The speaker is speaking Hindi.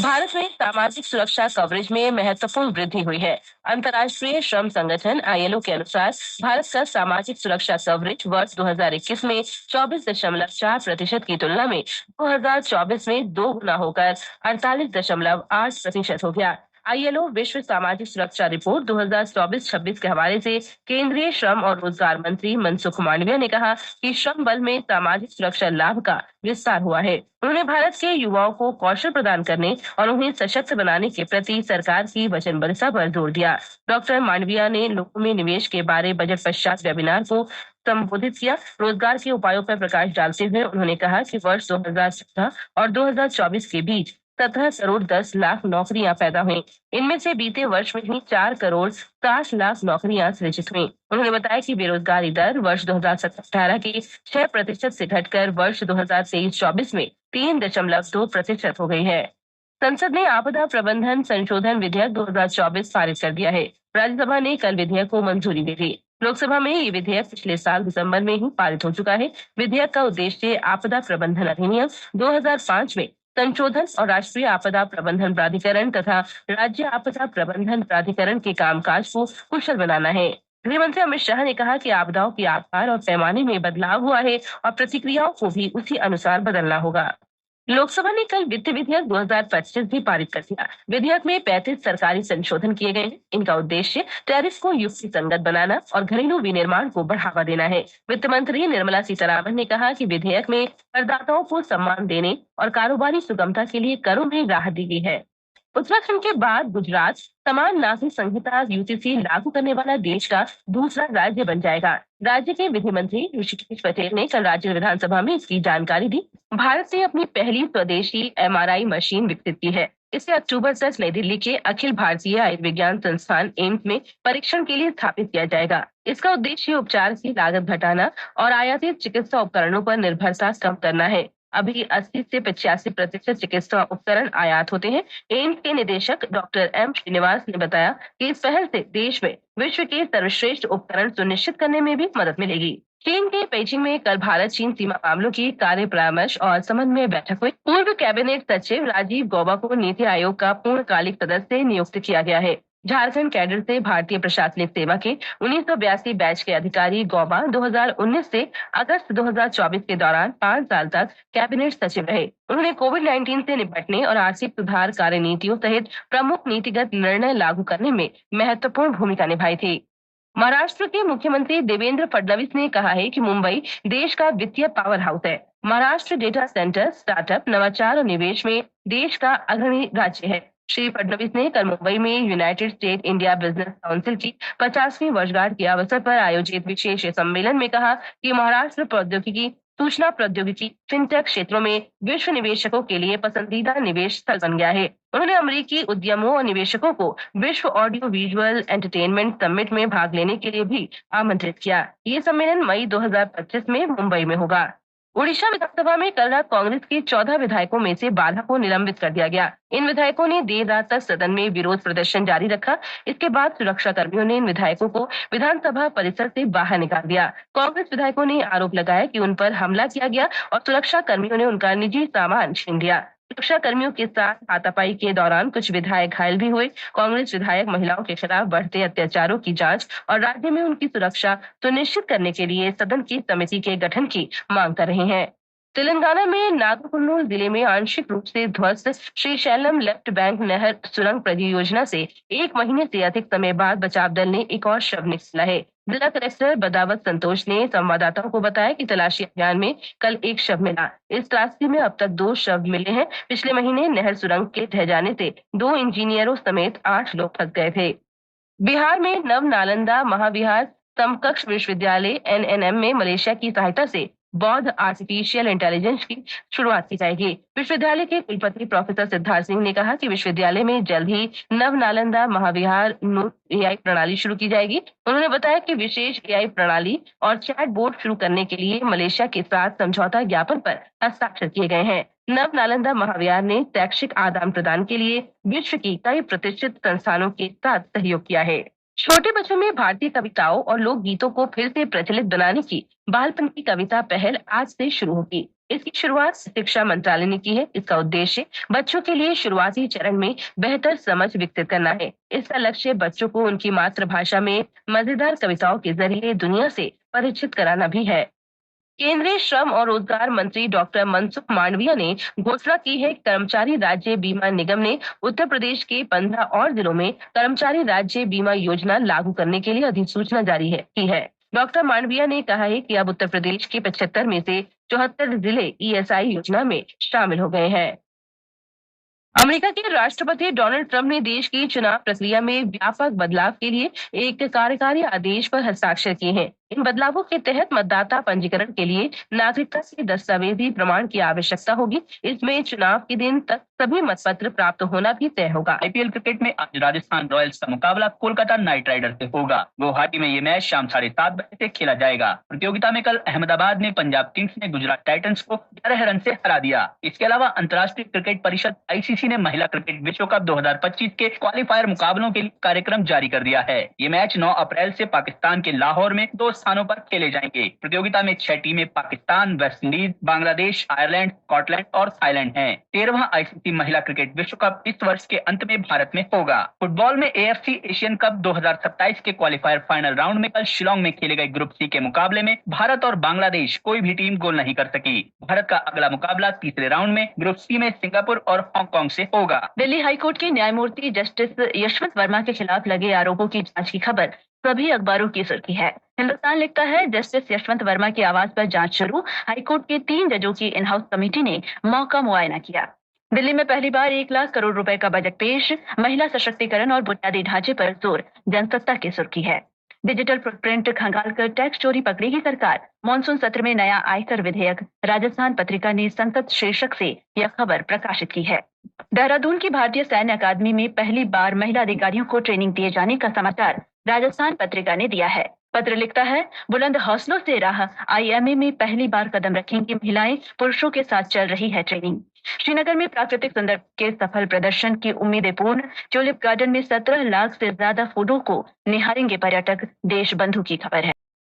भारत में सामाजिक सुरक्षा कवरेज में महत्वपूर्ण वृद्धि हुई है। अंतर्राष्ट्रीय श्रम संगठन आईएलओ के अनुसार भारत का सामाजिक सुरक्षा कवरेज वर्ष 2021 में 24.4% की तुलना में 2024 में दो गुना होकर 48.8% हो गया। आईएलओ विश्व सामाजिक सुरक्षा रिपोर्ट 2024-26 के हवाले से केंद्रीय श्रम और रोजगार मंत्री मनसुख मांडविया ने कहा कि श्रम बल में सामाजिक सुरक्षा लाभ का विस्तार हुआ है। उन्होंने भारत के युवाओं को कौशल प्रदान करने और उन्हें सशक्त बनाने के प्रति सरकार की वचनबद्धता पर जोर दिया। डॉक्टर मांडविया ने लोगों में निवेश के बारे बजट पश्चात वेबिनार को संबोधित किया। रोजगार के उपायों पर प्रकाश डालते हुए उन्होंने कहा कि वर्ष 2017 और 2024 के बीच 17 करोड़ 10 लाख नौकरियां पैदा हुई। इनमें से बीते वर्ष में ही 4 करोड़ 60 लाख नौकरियां सृजित हुई। उन्होंने बताया कि बेरोजगारी दर वर्ष 2017-18 के 6% से घटकर वर्ष 2023-24 में 3.2% हो गई है। संसद ने आपदा प्रबंधन संशोधन विधेयक 2024 पारित कर दिया है। राज्यसभा ने कल विधेयक को मंजूरी दे दी। लोकसभा में ये विधेयक पिछले साल दिसंबर में ही पारित हो चुका है। विधेयक का उद्देश्य आपदा प्रबंधन अधिनियम 2005 में संशोधन और राष्ट्रीय आपदा प्रबंधन प्राधिकरण तथा राज्य आपदा प्रबंधन प्राधिकरण के कामकाज को कुशल बनाना है। गृह मंत्री अमित शाह ने कहा कि आपदाओं के आकार और पैमाने में बदलाव हुआ है और प्रतिक्रियाओं को भी उसी अनुसार बदलना होगा। लोकसभा ने कल वित्त विधेयक 2025 भी पारित कर दिया। विधेयक में 35 सरकारी संशोधन किए गए हैं। इनका उद्देश्य टैरिफ को युक्ति संगत बनाना और घरेलू विनिर्माण को बढ़ावा देना है। वित्त मंत्री निर्मला सीतारामन ने कहा कि विधेयक में करदाताओं को सम्मान देने और कारोबारी सुगमता के लिए करों में राहत दी गई है। उत्तराखंड के बाद गुजरात समान नागरिक संहिता यूसीसी लागू करने वाला देश का दूसरा राज्य बन जाएगा। राज्य के विधि मंत्री ऋषिकेश पटेल ने कल राज्य विधानसभा में इसकी जानकारी दी। भारत ने अपनी पहली स्वदेशी एमआरआई मशीन विकसित की है। इसे अक्टूबर तक नई दिल्ली के अखिल भारतीय आयुर्विज्ञान संस्थान एम्स में परीक्षण के लिए स्थापित किया जाएगा। इसका उद्देश्य उपचार की लागत घटाना और आयातित चिकित्सा उपकरणों पर निर्भरता कम करना है। अभी 80 से 85% चिकित्सा उपकरण आयात होते हैं। एम्स के निदेशक डॉक्टर एम श्रीनिवास ने बताया कि इस पहल से देश में विश्व के सर्वश्रेष्ठ उपकरण सुनिश्चित करने में भी मदद मिलेगी। चीन के पेइचिंग में कल भारत चीन सीमा मामलों की कार्य परामर्श और समन्वय बैठक हुई। पूर्व कैबिनेट सचिव राजीव गौबा को नीति आयोग का पूर्णकालिक सदस्य नियुक्त किया गया है। झारखंड कैडर से भारतीय प्रशासनिक सेवा के 1982 बैच के अधिकारी गौबा 2019 से अगस्त 2024 के दौरान 5 साल तक कैबिनेट सचिव रहे। उन्होंने कोविड-19 से निपटने और आर्थिक सुधार कार्य नीतियों सहित प्रमुख नीतिगत निर्णय लागू करने में महत्वपूर्ण भूमिका निभाई थी। महाराष्ट्र के मुख्यमंत्री देवेंद्र फडणवीस ने कहा है कि मुंबई देश का वित्तीय पावर हाउस है। महाराष्ट्र डेटा सेंटर, स्टार्टअप, नवाचार और निवेश में देश का अग्रणी राज्य है। श्री फडणवीस ने कल मुंबई में United state India business council की 50वीं वर्षगांठ के अवसर पर आयोजित विशेष सम्मेलन में कहा कि महाराष्ट्र प्रौद्योगिकी, सूचना प्रौद्योगिकी, फिनटेक क्षेत्रों में विश्व निवेशकों के लिए पसंदीदा निवेश स्थल बन गया है। उन्होंने अमेरिकी उद्यमों और निवेशकों को विश्व ऑडियो विजुअल एंटरटेनमेंट समिट में भाग लेने के लिए भी आमंत्रित किया। ये सम्मेलन मई 2025 में मुंबई में होगा। उड़ीसा विधानसभा में कल रात कांग्रेस के 14 विधायकों में से 12 को निलंबित कर दिया गया। इन विधायकों ने देर रात तक सदन में विरोध प्रदर्शन जारी रखा। इसके बाद सुरक्षा कर्मियों ने इन विधायकों को विधानसभा परिसर से बाहर निकाल दिया। कांग्रेस विधायकों ने आरोप लगाया कि उन पर हमला किया गया और सुरक्षा कर्मियों ने उनका निजी सामान छीन लिया। सुरक्षा कर्मियों के साथ हाथापाई के दौरान कुछ विधायक घायल भी हुए। कांग्रेस विधायक महिलाओं के खिलाफ बढ़ते अत्याचारों की जांच और राज्य में उनकी सुरक्षा सुनिश्चित करने के लिए सदन की समिति के गठन की मांग कर रहे हैं। तेलंगाना में नागरकुर्नूल जिले में आंशिक रूप से ध्वस्त श्रीशैलम लेफ्ट बैंक नहर सुरंग परियोजना से 1 महीने से अधिक समय बाद बचाव दल ने एक और शव निकाला है। जिला कलेक्टर बदावत संतोष ने संवाददाताओं को बताया कि तलाशी अभियान में कल एक शव मिला। इस त्रासदी में अब तक 2 शव मिले हैं। पिछले महीने नहर सुरंग के ढह जाने से 2 इंजीनियरों समेत 8 लोग फंस गए थे। बिहार में नव नालंदा महाविहार समकक्ष विश्वविद्यालय एनएनएम में मलेशिया की सहायता से बौद्ध आर्टिफिशियल इंटेलिजेंस की शुरुआत की जाएगी। विश्वविद्यालय के कुलपति प्रोफेसर सिद्धार्थ सिंह ने कहा कि विश्वविद्यालय में जल्द ही नव नालंदा महाविहार नूर एआई प्रणाली शुरू की जाएगी। उन्होंने बताया कि विशेष एआई प्रणाली और चैट बोर्ड शुरू करने के लिए मलेशिया के साथ समझौता ज्ञापन पर हस्ताक्षर किए गए हैं। नव नालंदा महाविहार ने शैक्षिक आदान प्रदान के लिए विश्व की कई प्रतिष्ठित संस्थानों के साथ सहयोग किया है। छोटे बच्चों में भारतीय कविताओं और लोकगीतों को फिर से प्रचलित बनाने की बालपन की कविता पहल आज से शुरू होगी। इसकी शुरुआत शिक्षा मंत्रालय ने की है। इसका उद्देश्य बच्चों के लिए शुरुआती चरण में बेहतर समझ विकसित करना है। इसका लक्ष्य बच्चों को उनकी मातृभाषा में मजेदार कविताओं के जरिए दुनिया से परिचित कराना भी है। केंद्रीय श्रम और रोजगार मंत्री डॉक्टर मनसुख मांडविया ने घोषणा की है कि कर्मचारी राज्य बीमा निगम ने उत्तर प्रदेश के 15 और जिलों में कर्मचारी राज्य बीमा योजना लागू करने के लिए अधिसूचना जारी की है। डॉक्टर मांडविया ने कहा है कि अब उत्तर प्रदेश के 75 में से 74 जिले ईएसआई योजना में शामिल हो गए हैं। अमेरिका के राष्ट्रपति डोनाल्ड ट्रंप ने देश की चुनाव प्रक्रिया में व्यापक बदलाव के लिए एक कार्यकारी आदेश पर हस्ताक्षर किए हैं। इन बदलावों के तहत मतदाता पंजीकरण के लिए नागरिकता के दस्तावेजी प्रमाण की आवश्यकता होगी। इसमें चुनाव के दिन तक सभी मतपत्र प्राप्त होना भी तय होगा। आईपीएल क्रिकेट में आज राजस्थान रॉयल्स का मुकाबला कोलकाता नाइट राइडर्स से होगा। गुवाहाटी में ये मैच शाम 7:30 से खेला जाएगा। प्रतियोगिता में कल अहमदाबाद में पंजाब किंग्स ने गुजरात टाइटंस को 11 रन से हरा दिया। इसके अलावा अंतर्राष्ट्रीय क्रिकेट परिषद आईसीसी ने महिला क्रिकेट विश्व कप 2025 के क्वालिफायर मुकाबलों के लिए कार्यक्रम जारी कर दिया है। ये मैच 9 अप्रैल से पाकिस्तान के लाहौर में 2 स्थानों पर खेले जाएंगे। प्रतियोगिता में 6 टीमें Pakistan, West Indies, Bangladesh, Ireland, Scotland और थाईलैंड हैं। 13वां आईसीसी महिला क्रिकेट विश्व कप इस वर्ष के अंत में भारत में होगा। फुटबॉल में एएफसी एशियन कप 2027 के क्वालिफायर फाइनल राउंड में कल शिलोंग में खेले गए ग्रुप सी के मुकाबले में भारत और बांग्लादेश कोई भी टीम गोल नहीं कर सकी। भारत का अगला मुकाबला तीसरे राउंड में ग्रुप सी में सिंगापुर और हांगकांग से होगा। दिल्ली हाईकोर्ट के न्यायमूर्ति जस्टिस यशवंत वर्मा के खिलाफ लगे आरोपों की जांच की खबर सभी अखबारों की सुर्खी है। हिंदुस्तान लिखता है, जस्टिस यशवंत वर्मा की आवाज पर जांच शुरू। हाईकोर्ट के 3 जजों की इन हाउस कमेटी ने मौका मुआयना किया। दिल्ली में पहली बार 1 लाख करोड़ रुपए का बजट पेश। महिला सशक्तिकरण और बुनियादी ढांचे पर जोर, जनसत्ता की सुर्खी है। डिजिटल फुटप्रिंट खंगालकर टैक्स चोरी पकड़ेगी सरकार। मॉनसून सत्र में नया आयकर विधेयक। राजस्थान पत्रिका ने संसद शीर्षक से यह खबर प्रकाशित की है। देहरादून की भारतीय सैन्य अकादमी में पहली बार महिला अधिकारियों को ट्रेनिंग दिए जाने का समाचार राजस्थान पत्रिका ने दिया है। पत्र लिखता है, बुलंद हौसलों से राह आईएमए में पहली बार कदम रखेंगी महिलाएं। पुरुषों के साथ चल रही है ट्रेनिंग। श्रीनगर में प्राकृतिक सौंदर्य के सफल प्रदर्शन की उम्मीदें पूर्ण। ट्यूलिप गार्डन में 17 लाख से ज्यादा फूलों को निहारेंगे पर्यटक। देश बंधु की खबर है।